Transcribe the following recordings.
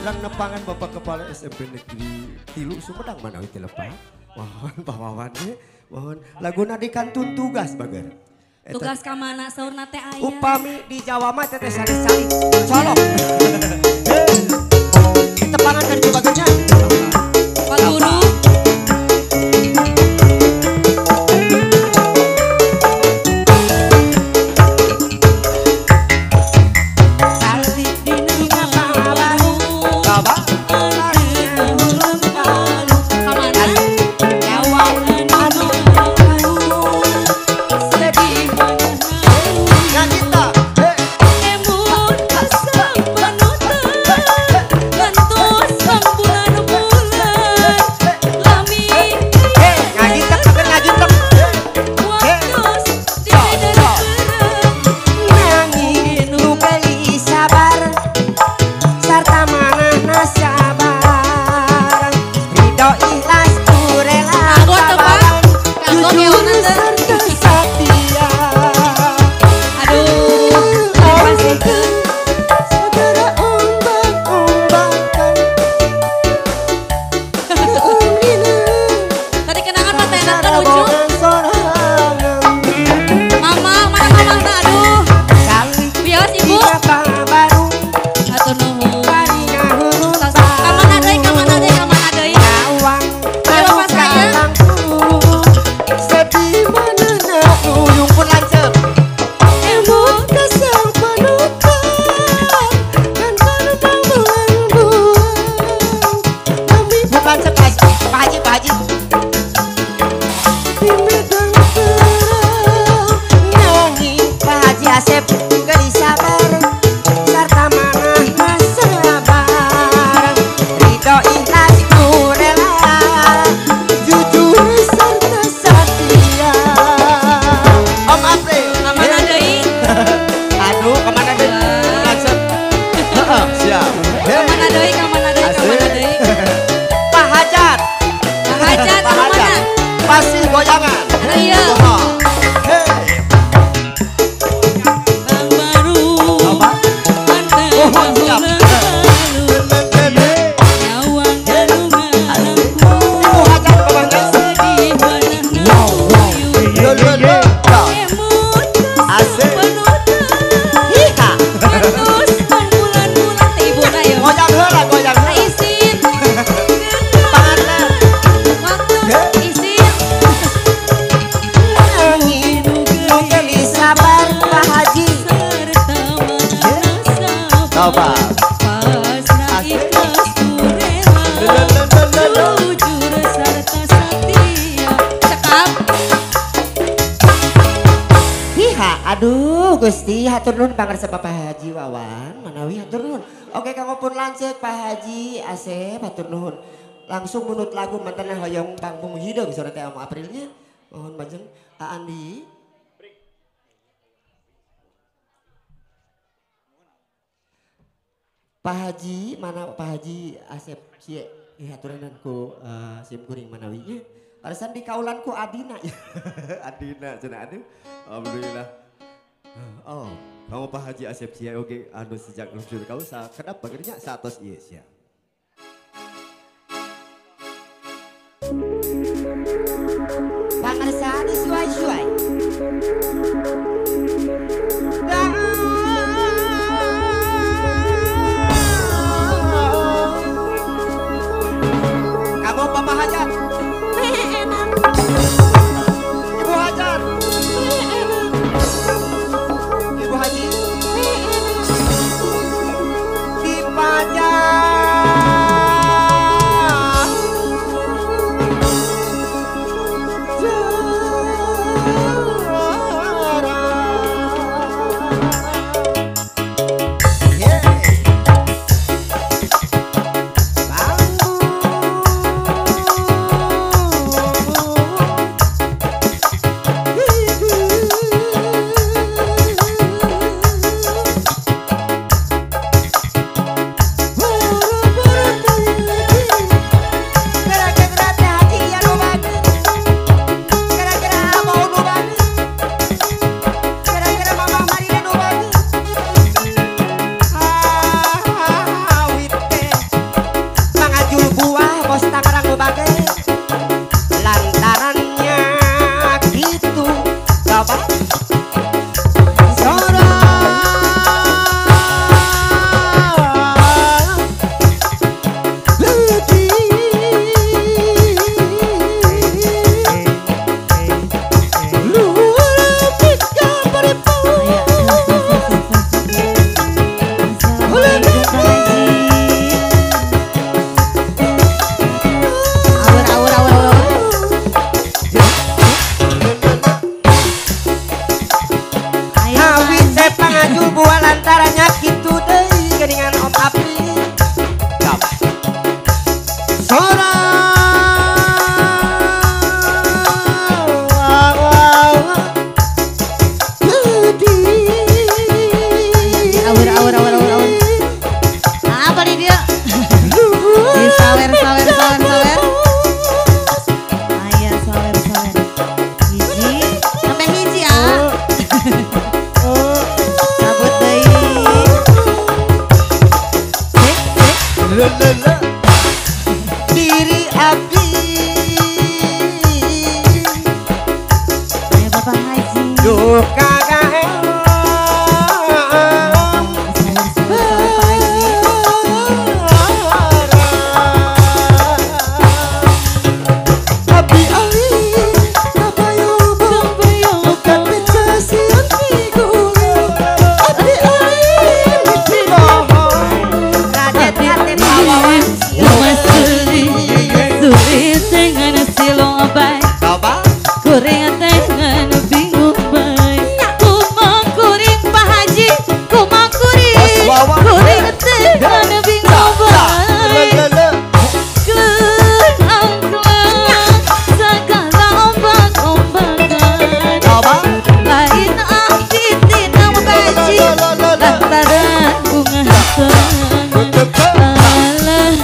Urang nepangan Bapak Kepala SMP Negeri Tilu Sumedang Manawi Tilepa. Mohon Pak Wawan ge, mohon laguna dikantun tugas bager. Tugas ka mana saurna teh aya. Upami di Jawa mah teh sari-sari colok. Tepangan dari bagernya. Pak Guru. Aduh Gusti hatur nuhun pangarsa Bapak Haji Wawan Manawi hatur nuhun. Oke kanggo pun lanceuk Pak Haji Asep hatur nuhun. Langsung menut lagu mantanna hoyong panggung hideung sore teh Aprilnya. Mohon bajeng Andi. Pak Haji mana Pak Haji Asep cie haturan ku sim kuring Manawinya. Alasan di kaulanku Adina ya. Adina cenah aduh. Alhamdulillah. Oh, kamu Pak Haji Asep cia oke anu sejak luncur kau kenapa bagernya satos ieu sia. Pangarsa anu suai-suai. Kamu Bapak Hajar. Ibu Hajar. Ibu Haji. Dipajang. Lelele. Diri abdi. Ayo Bapak Haji. Duh kagak Kuring dengan bingung baik. Kumang kuring Pak Haji, kumang kuring. Kuring dengan bingung baik. Kelang kelang segala ombak-ombakan. Lain abdi tina Pak Haji, lantaran bunga hasangan. Alah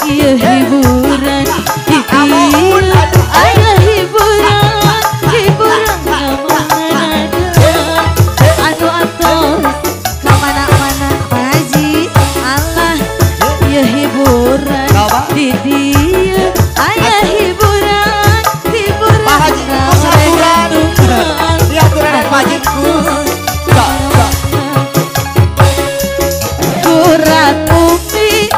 ieu hiburan, alah hiburan. Di dia ayah hiburan, hiburan Pak Haji Kus aturan. Di aturan Pak Haji Kus. Kurat bumi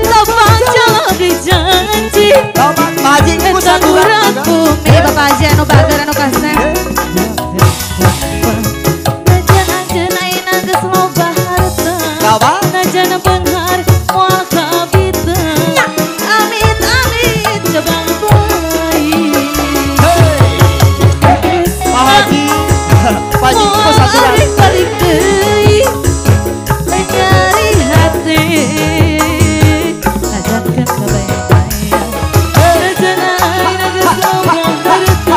lapang jalan dijanji. Pak Haji Kus aturan. Kurat bumi Bapak Haji anu bager anu kasih. Najan anjeunna ina geus loba harta. Najan beunghar moal kabita. Amit amit jabang baik. Pak Haji Kus aturan. Balik deui mencari hati. Ajarkan kebayang-bayang. Najana ina geus loba harta.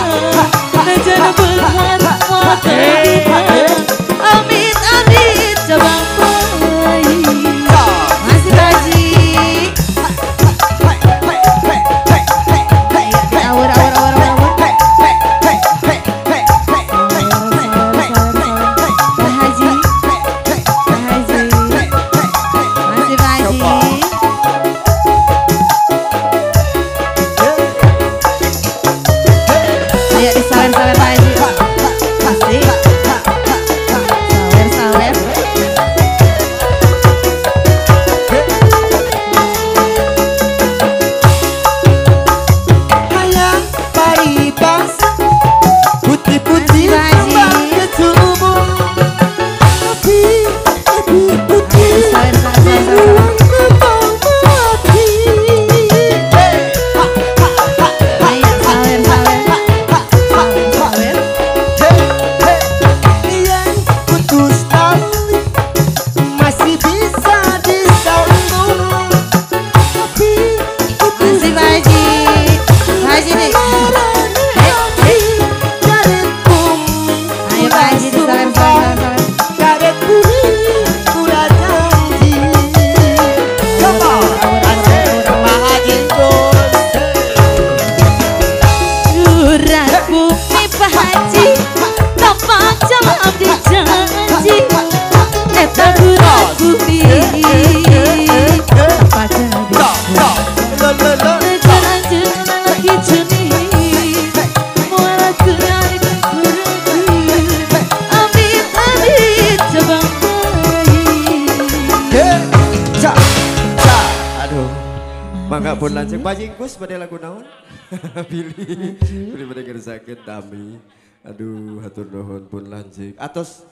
Najana beunghar moal kabita. Amit amit jabang baik. Masih Haji. Awur awur awur awur. Pak Haji. Pak Haji. Masih Pak Haji. Ayo disawer-sawer Pak Haji. Masih. Sawer-sawer. Hayang paribas putih-putih kembang ke tubuh. Tapi putih kembang mati. Ayo sawer-sawer. Sawer-sawer. Yang putus tali masih bisa disambung. Tapi Masih Pak Haji. Pak Haji nih. karet bumi. Ayo Pak Haji disawer-sawer. Karet bumi udah janji. Come on, asik Pak Haji Kus. Kurat bumi Pak Haji, lapang jalan abdi janji. Eta kurat bumi tanpa jadi. Najan anjeunna lagi jenih, moal kuring kuring. Amit amit jabang baik. Aduh, mangga pun lanceng Pak Haji Kus pada lagu naon? Pilih pada sakit dami. Aduh, hatur nuhun pun lanceng. Atos